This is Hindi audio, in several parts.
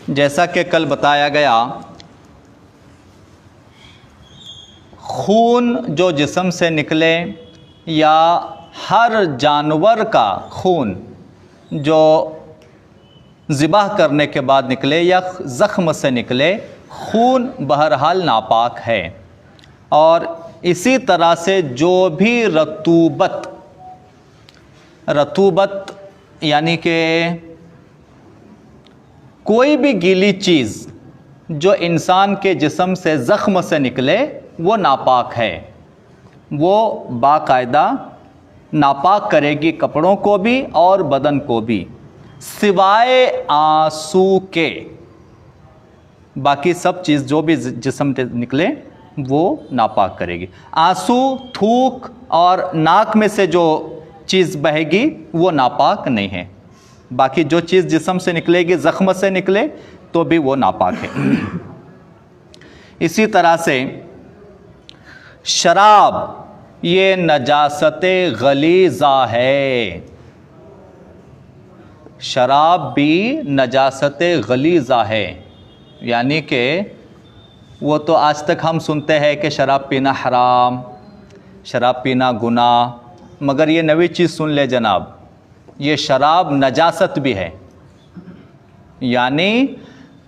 जैसा कि कल बताया गया, खून जो जिस्म से निकले या हर जानवर का खून जो ज़िबाह करने के बाद निकले या ज़ख्म से निकले, खून बहरहाल नापाक है। और इसी तरह से जो भी रतूबत यानी कि कोई भी गीली चीज़ जो इंसान के जिस्म से ज़ख्म से निकले वो नापाक है, वो बाकायदा नापाक करेगी कपड़ों को भी और बदन को भी, सिवाय आंसू के। बाकी सब चीज़ जो भी जिस्म से निकले वो नापाक करेगी। आंसू, थूक और नाक में से जो चीज़ बहेगी वो नापाक नहीं है। बाकी जो चीज़ जिस्म से निकलेगी, ज़ख्म से निकले तो भी वो नापाक है। इसी तरह से शराब ये नजासते गलीज़ा है, शराब भी नजासते गलीज़ा है। यानी कि वो तो आज तक हम सुनते हैं कि शराब पीना हराम, शराब पीना गुनाह, मगर ये नई चीज़ सुन ले जनाब, ये शराब नजासत भी है। यानी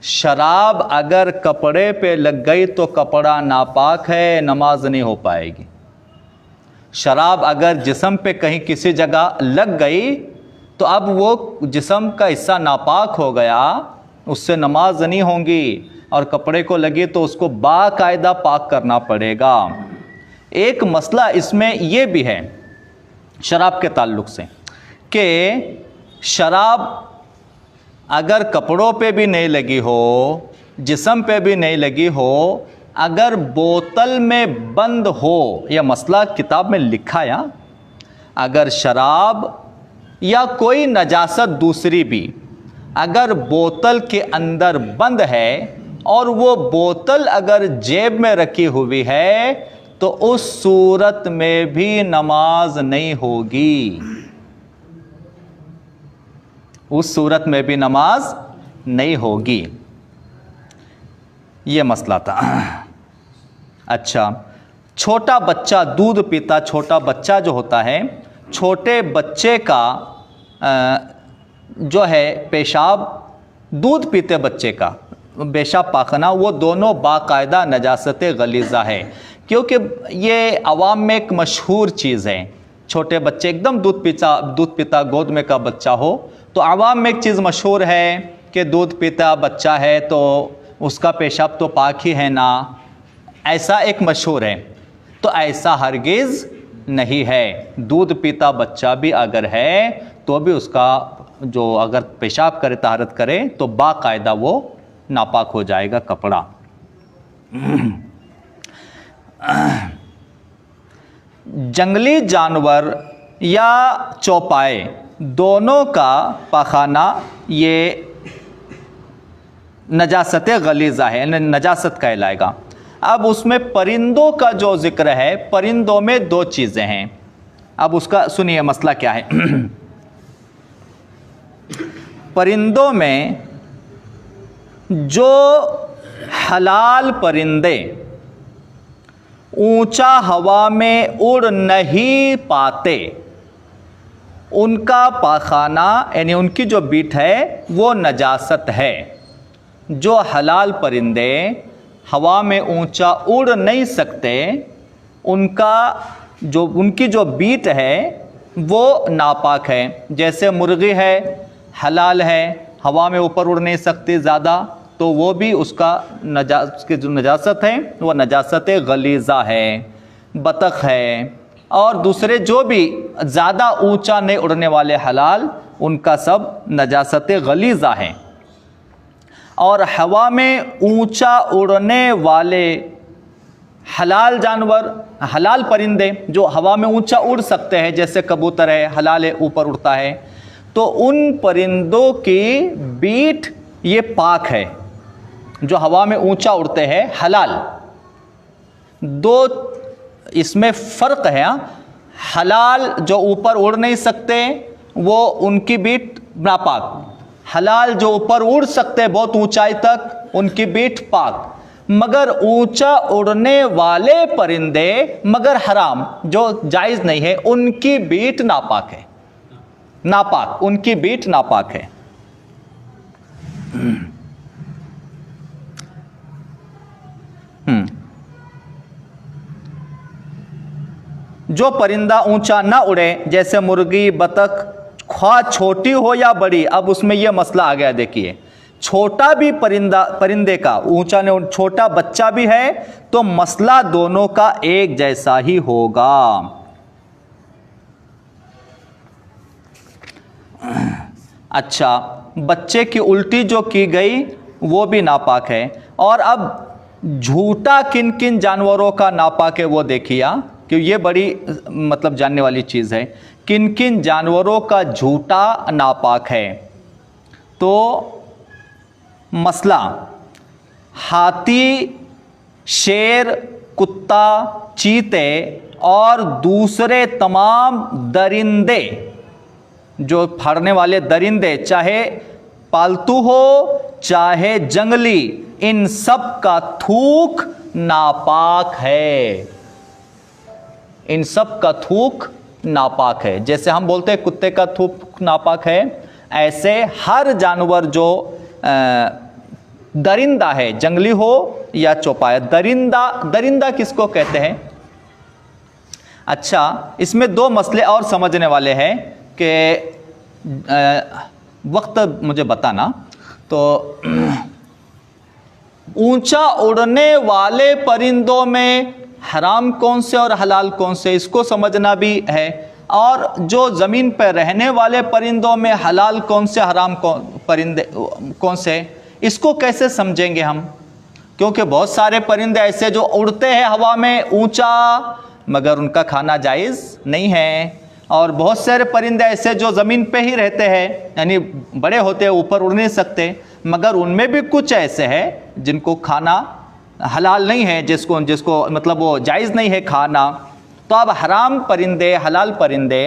शराब अगर कपड़े पे लग गई तो कपड़ा नापाक है, नमाज नहीं हो पाएगी। शराब अगर जिस्म पे कहीं किसी जगह लग गई तो अब वो जिस्म का हिस्सा नापाक हो गया, उससे नमाज नहीं होगी। और कपड़े को लगे तो उसको बाकायदा पाक करना पड़ेगा। एक मसला इसमें यह भी है शराब के ताल्लुक़ से कि शराब अगर कपड़ों पे भी नहीं लगी हो, जिस्म पे भी नहीं लगी हो, अगर बोतल में बंद हो, यह मसला किताब में लिखा या अगर शराब या कोई नजासत दूसरी भी अगर बोतल के अंदर बंद है और वो बोतल अगर जेब में रखी हुई है तो उस सूरत में भी नमाज नहीं होगी, उस सूरत में भी नमाज नहीं होगी। ये मसला था। अच्छा, छोटा बच्चा दूध पीता, छोटा बच्चा जो होता है, छोटे बच्चे का जो है पेशाब, दूध पीते बच्चे का पेशाब पाखना, वो दोनों बाकायदा नजासत गलीज़ा है। क्योंकि ये अवाम में एक मशहूर चीज़ है। छोटे बच्चे एकदम दूध पीता गोद में का बच्चा हो तो अवाम में एक चीज़ मशहूर है कि दूध पीता बच्चा है तो उसका पेशाब तो पाक ही है ना, ऐसा एक मशहूर है। तो ऐसा हरगिज़ नहीं है। दूध पीता बच्चा भी अगर है तो भी उसका जो अगर पेशाब करे, तहारत करे तो बाकायदा वो नापाक हो जाएगा कपड़ा। जंगली जानवर या चौपाए दोनों का पाखाना ये नजासत गलीज़ा है, नजासत कहलाएगा। अब उसमें परिंदों का जो जिक्र है, परिंदों में दो चीज़ें हैं। अब उसका सुनिए मसला क्या है। परिंदों में जो हलाल परिंदे ऊंचा हवा में उड़ नहीं पाते, उनका पाखाना यानी उनकी जो बीट है वो नजासत है। जो हलाल परिंदे हवा में ऊंचा उड़ नहीं सकते, उनकी जो बीट है वो नापाक है। जैसे मुर्गी है, हलाल है, हवा में ऊपर उड़ नहीं सकती ज़्यादा, तो वो भी उसकी जो नजासत है वो नजासत गलीज़ा है। बतख है और दूसरे जो भी ज़्यादा ऊंचा नहीं उड़ने वाले हलाल, उनका सब नजासत गलीज़ा है। और हवा में ऊंचा उड़ने वाले हलाल जानवर, हलाल परिंदे जो हवा में ऊंचा उड़ सकते हैं, जैसे कबूतर है, हलाल है, ऊपर उड़ता है, तो उन परिंदों की बीट ये पाक है। जो हवा में ऊंचा उड़ते हैं हलाल, दो इसमें फ़र्क है। हलाल जो ऊपर उड़ नहीं सकते वो उनकी बीट नापाक, हलाल जो ऊपर उड़ सकते हैं बहुत ऊंचाई तक, उनकी बीट पाक। मगर ऊंचा उड़ने वाले परिंदे मगर हराम जो जायज नहीं है, उनकी बीट नापाक है, नापाक, उनकी बीट नापाक है। जो परिंदा ऊंचा ना उड़े, जैसे मुर्गी, बतख, ख्वाह छोटी हो या बड़ी, अब उसमें यह मसला आ गया। देखिए, छोटा भी परिंदे का ऊंचा ने, छोटा बच्चा भी है तो मसला दोनों का एक जैसा ही होगा। अच्छा, बच्चे की उल्टी जो की गई वो भी नापाक है। और अब झूठा किन किन जानवरों का नापाक है वो देखिए, कि ये बड़ी मतलब जानने वाली चीज़ है। किन किन जानवरों का झूठा नापाक है? तो मसला, हाथी, शेर, कुत्ता, चीते और दूसरे तमाम दरिंदे, जो फाड़ने वाले दरिंदे, चाहे पालतू हो चाहे जंगली, इन सब का थूक नापाक है। इन सब का थूक नापाक है। जैसे हम बोलते हैं कुत्ते का थूक नापाक है, ऐसे हर जानवर जो दरिंदा है, जंगली हो या चौपाया, दरिंदा किसको कहते हैं? अच्छा, इसमें दो मसले और समझने वाले हैं कि वक्त मुझे बताना। तो ऊंचा उड़ने वाले परिंदों में हराम कौन से और हलाल कौन से, इसको समझना भी है। और जो ज़मीन पर रहने वाले परिंदों में हलाल कौन से, हराम परिंदे कौन से, इसको कैसे समझेंगे हम? क्योंकि बहुत सारे परिंदे ऐसे जो उड़ते हैं हवा में ऊंचा, मगर उनका खाना जायज़ नहीं है। और बहुत सारे परिंदे ऐसे जो ज़मीन पे ही रहते हैं, यानी बड़े होते हैं, ऊपर उड़ नहीं सकते, मगर उनमें भी कुछ ऐसे हैं जिनको खाना हलाल नहीं है, जिसको मतलब वो जायज़ नहीं है खाना। तो अब हराम परिंदे, हलाल परिंदे,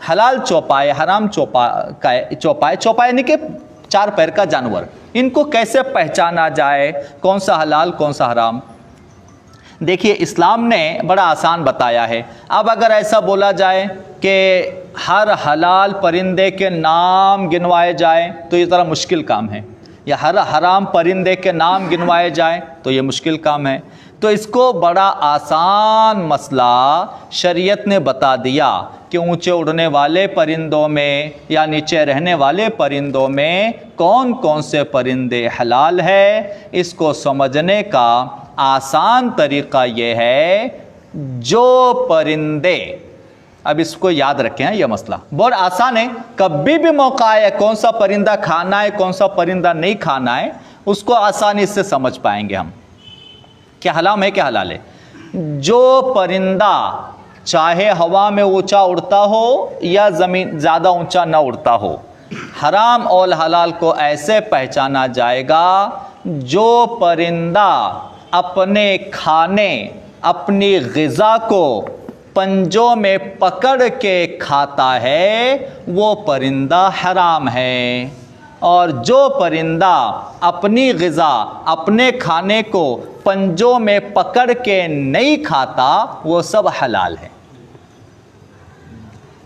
हलाल चौपाए, हराम चौपाए यानी कि चार पैर का जानवर, इनको कैसे पहचाना जाए, कौन सा हलाल कौन सा हराम? देखिए, इस्लाम ने बड़ा आसान बताया है। अब अगर ऐसा बोला जाए कि हर हलाल परिंदे के नाम गिनवाए जाए तो ये ज़रा मुश्किल काम है, या हर हराम परिंदे के नाम गिनवाए जाए तो ये मुश्किल काम है। तो इसको बड़ा आसान मसला शरीयत ने बता दिया कि ऊंचे उड़ने वाले परिंदों में या नीचे रहने वाले परिंदों में कौन कौन से परिंदे हलाल है। इसको समझने का आसान तरीक़ा ये है, जो परिंदे, अब इसको याद रखें, यह मसला बहुत आसान है। कभी भी मौका आए कौन सा परिंदा खाना है कौन सा परिंदा नहीं खाना है, उसको आसानी से समझ पाएंगे हम, क्या हराम है क्या हलाल है। जो परिंदा चाहे हवा में ऊंचा उड़ता हो या ज़मीन ज़्यादा ऊंचा ना उड़ता हो, हराम और हलाल को ऐसे पहचाना जाएगा, जो परिंदा अपने खाने, अपनी ग़िज़ा को पंजों में पकड़ के खाता है वो परिंदा हराम है। और जो परिंदा अपनी ग़िज़ा, अपने खाने को पंजों में पकड़ के नहीं खाता वो सब हलाल है।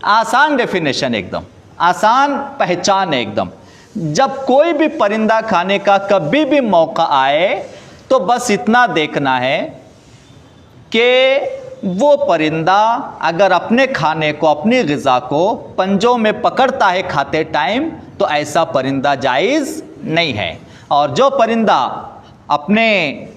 आसान डेफिनेशन, एकदम आसान पहचान है एकदम। जब कोई भी परिंदा खाने का कभी भी मौका आए तो बस इतना देखना है कि वो परिंदा अगर अपने खाने को, अपनी ग़िज़ा को पंजों में पकड़ता है खाते टाइम, तो ऐसा परिंदा जायज़ नहीं है। और जो परिंदा अपने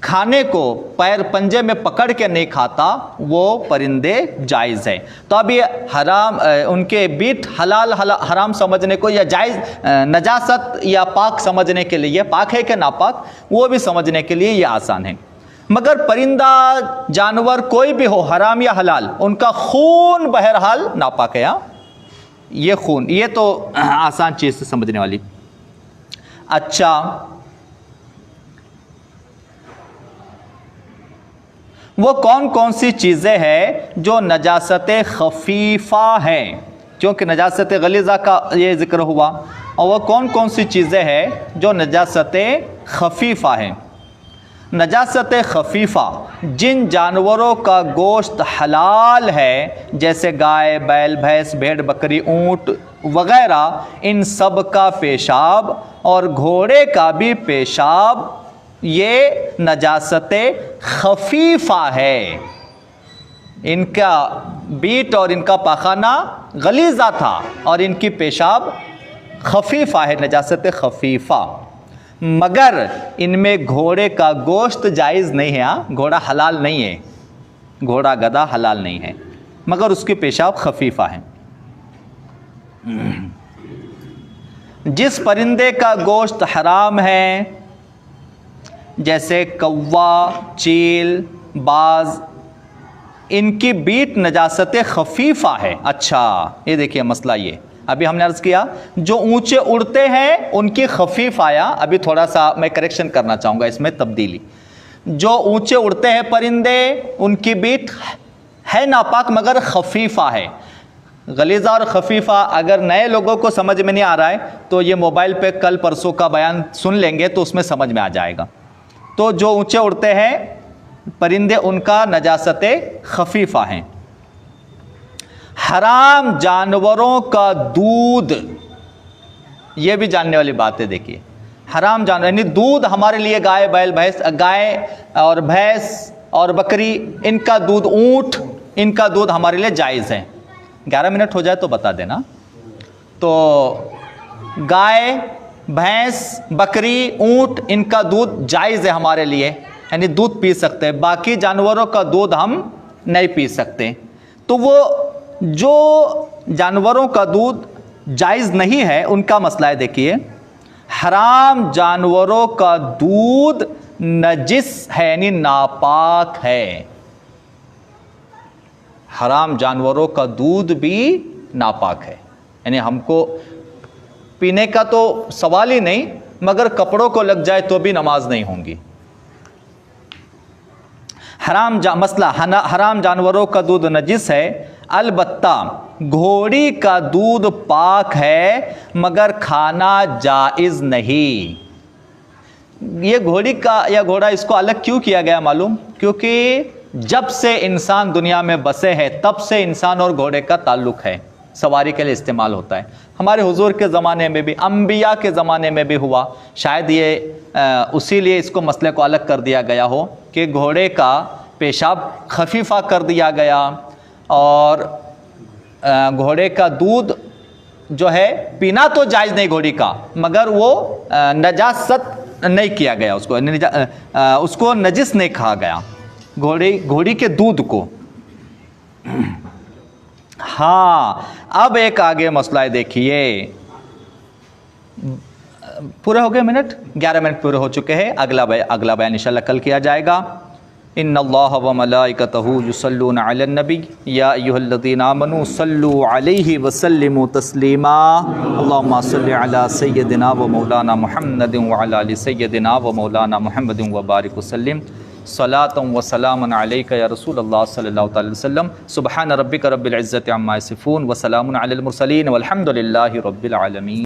खाने को पैर पंजे में पकड़ के नहीं खाता वो परिंदे जायज़ है। तो अब ये हराम, उनके बीट हलाल हराम समझने को, या जायज़ नजासत या पाक समझने के लिए, पाक है कि नापाक वो भी समझने के लिए ये आसान है। मगर परिंदा, जानवर कोई भी हो, हराम या हलाल, उनका खून बहरहाल नापाक है। ये खून, ये तो आसान चीज़ से समझने वाली। अच्छा, वो कौन कौन सी चीज़ें हैं जो नजासत खफीफ़ा हैं, क्योंकि नजासत गलीज़ा का ये ज़िक्र हुआ। और वह कौन कौन सी चीज़ें हैं जो नजासत खफीफ़ा हैं? नजासत खफीफ़ा, जिन जानवरों का गोश्त हलाल है जैसे गाय, बैल, भैंस, भेड़, बकरी, ऊँट वग़ैरह, इन सब का पेशाब और घोड़े का भी पेशाब ये नजासत खफीफ़ा है। इनका बीट और इनका पाखाना गलीज़ा था और इनकी पेशाब खफीफ़ा है, नजासत खफीफ़ा। मगर इनमें घोड़े का गोश्त जायज़ नहीं है। हाँ, घोड़ा हलाल नहीं है, घोड़ा गधा हलाल नहीं है, मगर उसकी पेशाब खफीफ़ा है। जिस परिंदे का गोश्त हराम है जैसे कौवा, चील, बाज, इनकी बीट नजासत खफीफ़ा है। अच्छा, ये देखिए मसला, ये अभी हमने अर्ज़ किया जो ऊंचे उड़ते हैं उनकी खफीफ़ आया। अभी थोड़ा सा मैं करेक्शन करना चाहूँगा इसमें तब्दीली। जो ऊंचे उड़ते हैं परिंदे उनकी बीट है नापाक मगर खफीफ़ा है। गलीज़ा और खफीफ़ा अगर नए लोगों को समझ में नहीं आ रहा है तो ये मोबाइल पे कल परसों का बयान सुन लेंगे तो उसमें समझ में आ जाएगा। तो जो ऊंचे उड़ते हैं परिंदे उनका नजासत खफीफ़ा हैं। हराम जानवरों का दूध, ये भी जानने वाली बात है। देखिए हराम जानवर यानी दूध हमारे लिए गाय, बैल, भैंस, गाय और भैंस और बकरी, इनका दूध, ऊँट, इनका दूध हमारे लिए जायज़ है। 11 मिनट हो जाए तो बता देना। तो गाय, भैंस, बकरी, ऊँट, इनका दूध जायज़ है हमारे लिए, यानी दूध पी सकते हैं। बाकी जानवरों का दूध हम नहीं पी सकते। तो वो जो जानवरों का दूध जायज़ नहीं है उनका मसला है। देखिए हराम जानवरों का दूध नजिस है यानी नापाक है। हराम जानवरों का दूध भी नापाक है, यानी हमको पीने का तो सवाल ही नहीं, मगर कपड़ों को लग जाए तो भी नमाज नहीं होंगी। हराम जानवरों का दूध नजिस है। अलबत्ता घोड़ी का दूध पाक है मगर खाना जायज़ नहीं। ये घोड़ी का या घोड़ा इसको अलग क्यों किया गया मालूम? क्योंकि जब से इंसान दुनिया में बसे हैं तब से इंसान और घोड़े का ताल्लुक़ है, सवारी के लिए इस्तेमाल होता है। हमारे हुजूर के ज़माने में भी, अम्बिया के ज़माने में भी हुआ। शायद ये उसी लिए इसको मसले को अलग कर दिया गया हो कि घोड़े का पेशाब खफीफ़ा कर दिया गया और घोड़े का दूध जो है पीना तो जायज़ नहीं घोड़ी का, मगर वो नजासत नहीं किया गया, उसको नजिस नहीं कहा गया घोड़ी के दूध को। हाँ, अब एक आगे मसला है। देखिए पूरे हो गए मिनट, 11 मिनट पूरे हो चुके हैं। अगला बयान इंशाल्लाह कल किया जाएगा। इन्नल्लाह व मलाइकतहू युसल्लूना अलन नबी या अय्युहल्लज़ीना आमनू सल्लू अलैहि व सल्लिमू तस्लीमा। अल्लाहुम्मा सल्लि अला सय्यदिना व मौलाना मुहम्मदिन व अला आलि सय्यदिना व मौलाना मुहम्मदिन व बारिक वसल्लिम सलातन व सलामन अलैका या रसूलल्लाह सल्लल्लाहु अलैहि वसल्लम। सुब्हान रब्बिका रब्बिल इज़्ज़ति अम्मा यसिफून व सलामुन अलल मुरसलीन वल्हम्दुलिल्लाहि रब्बिल आलमीन।